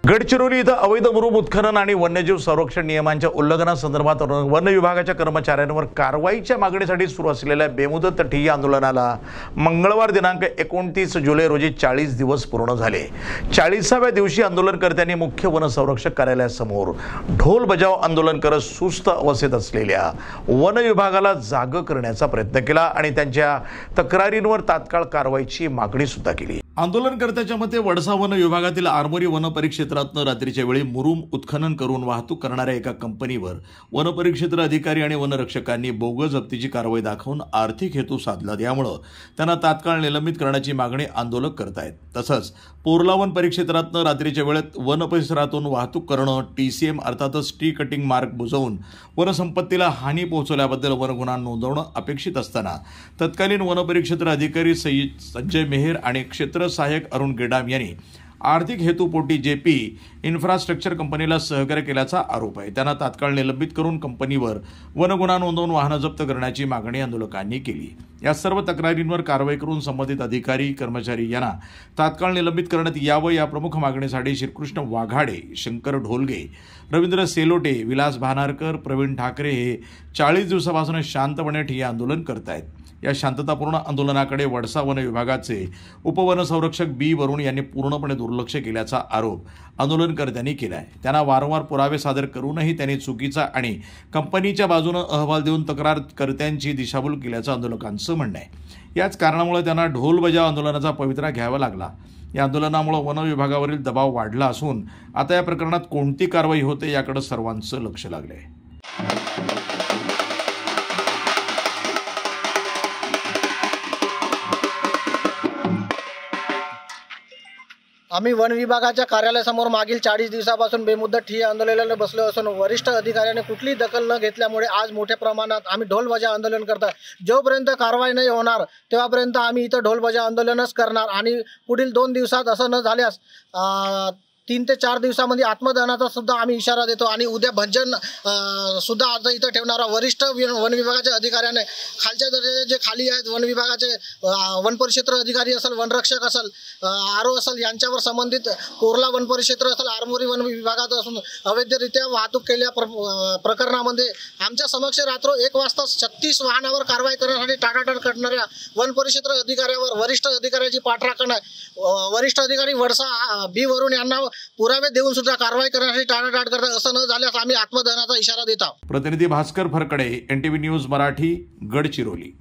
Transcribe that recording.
गडचिरोली इथं अवैध मुरुम उत्खनन आणि वन्यजीव संरक्षण नियमांच्या उल्लंघनासंदर्भात वन विभागाच्या कर्मचाऱ्यांवर कारवाईच्या मागणीसाठी सुरू असलेल्या बेमुदत ठिय्या आंदोलनाला मंगळवार दिनांक 29 जुलै रोजी 40 दिवस पूर्ण झाले। 40व्या दिवशी आंदोलनकर्त्यांनी मुख्य वनसंरक्षक कार्यालयासमोर ढोल बजाव आंदोलन करत सुस्त अवस्थेत असलेल्या वन विभागाला जाग करण्याचा प्रयत्न केला आणि त्यांच्या तक्रारींवर तात्काळ कारवाईची मागणी सुद्धा केली। आंदोलनकर्त्याच्या मते वडसा वन विभागातील आरमोरी वन परिक्षेत्रातून रात्रीच्या वेळी मुरुम उत्खनन करून वाहतूक करणाऱ्या एका कंपनीवर वन परिक्षेत्र अधिकारी आणि वनरक्षकांनी बोगस जप्तीची कारवाई दाखवून आर्थिक हेतू साधला, त्यामुळे त्यांना तात्काळ निलंबित करण्याची मागणी आंदोलक करतायत। तसंच पोर्ला वन परिक्षेत्रातून रात्रीच्या वेळेत वन परिसरातून वाहतूक करणं, टीसीएम अर्थातच टी कटिंग मार्क बुजवून वनसंपत्तीला हानी पोहोचवल्याबद्दल वन गुन्हा नोंदवणं अपेक्षित असताना तत्कालीन वन परिक्षेत्र अधिकारी संजय मेहर आणि क्षेत्र सहाय्यक अरुण गेडाम यांनी आर्थिक हेतूपोटी जेपी इन्फ्रास्ट्रक्चर कंपनीला सहकार्य केल्याचा आरोप आहे। त्यांना तात्काळ निलंबित करून कंपनीवर वन गुन्हा नोंदवून वाहनं जप्त करण्याची मागणी आंदोलकांनी केली। या सर्व तक्रारींवर कारवाई करून संबंधित अधिकारी कर्मचारी यांना तात्काळ निलंबित करण्यात यावं या प्रमुख मागणीसाठी श्रीकृष्ण वाघाडे, शंकर ढोलगे, रवींद्र सेलोटे, विलास भानारकर, प्रवीण ठाकरे हे 40 दिवसापासून शांतपणे ठिय्या आंदोलन करतायत। या शांततापूर्ण आंदोलनाकडे वडसा वन विभागाचे उपवनसंरक्षक बी वरुण यांनी पूर्णपणे दुर्लक्ष केल्याचा आरोप आंदोलनकर्त्यांनी केला आहे। त्यांना वारंवार पुरावे सादर करूनही त्यांनी चुकीचा आणि कंपनीच्या बाजूने अहवाल देऊन तक्रारकर्त्यांची दिशाभूल केल्याचं आंदोलकांचं म्हणणं आहे। याच कारणामुळे त्यांना ढोल बजाव आंदोलनाचा पवित्रा घ्यावा लागला। या आंदोलनामुळे वन विभागावरील दबाव वाढला असून आता या प्रकरणात कोणती कारवाई होते याकडे सर्वांचं लक्ष लागले आहे। आम्ही वन विभागाच्या कार्यालयासमोर मागील 40 दिवसापासून बेमुदत ठिय्या आंदोलनाला बसलो असून वरिष्ठ अधिकाऱ्यांनी कुठलीही दखल न घेतल्यामुळे आज मोठ्या प्रमाणात आम्ही ढोल बजाव आंदोलन करतो। जोपर्यंत कारवाई नाही होणार तेव्हापर्यंत आम्ही इथं ढोल बजाव आंदोलनच करणार आणि पुढील 2 दिवसात असं न झाल्यास 3 ते 4 दिवसामध्ये आत्मदहनाचा सुद्धा आम्ही इशारा देतो आणि उद्या भंजन सुद्धा आता इथं ठेवणारा वरिष्ठ वन विभागाच्या अधिकाऱ्याने खालच्या दर्जाचे जे खाली आहेत वन विभागाचे वन परिक्षेत्र अधिकारी असेल, वनरक्षक असेल, आरओ असेल यांच्यावर संबंधित कोर्ला वन परिक्षेत्र असेल, आरमोरी वन विभागात असून अवैधरित्या वाहतूक केल्या प्रकरणामध्ये आमच्या समक्ष रात्र 1 वाजता 36 वाहनावर कारवाई करण्यासाठी टाटाटाट करणाऱ्या वन परिक्षेत्र अधिकाऱ्यावर वरिष्ठ अधिकाऱ्याची पाठराखण आहे। वरिष्ठ अधिकारी वडसा बी वरुण यांना पुरावे देऊन सुद्धा कारवाई करण्यासाठी टाळाटाळ करतात। असं न झाल्यास आम्ही आत्मदहनाचा इशारा देत आहोत। प्रतिनिधी भास्कर फरकडे, NTV न्यूज मराठी, गडचिरोली।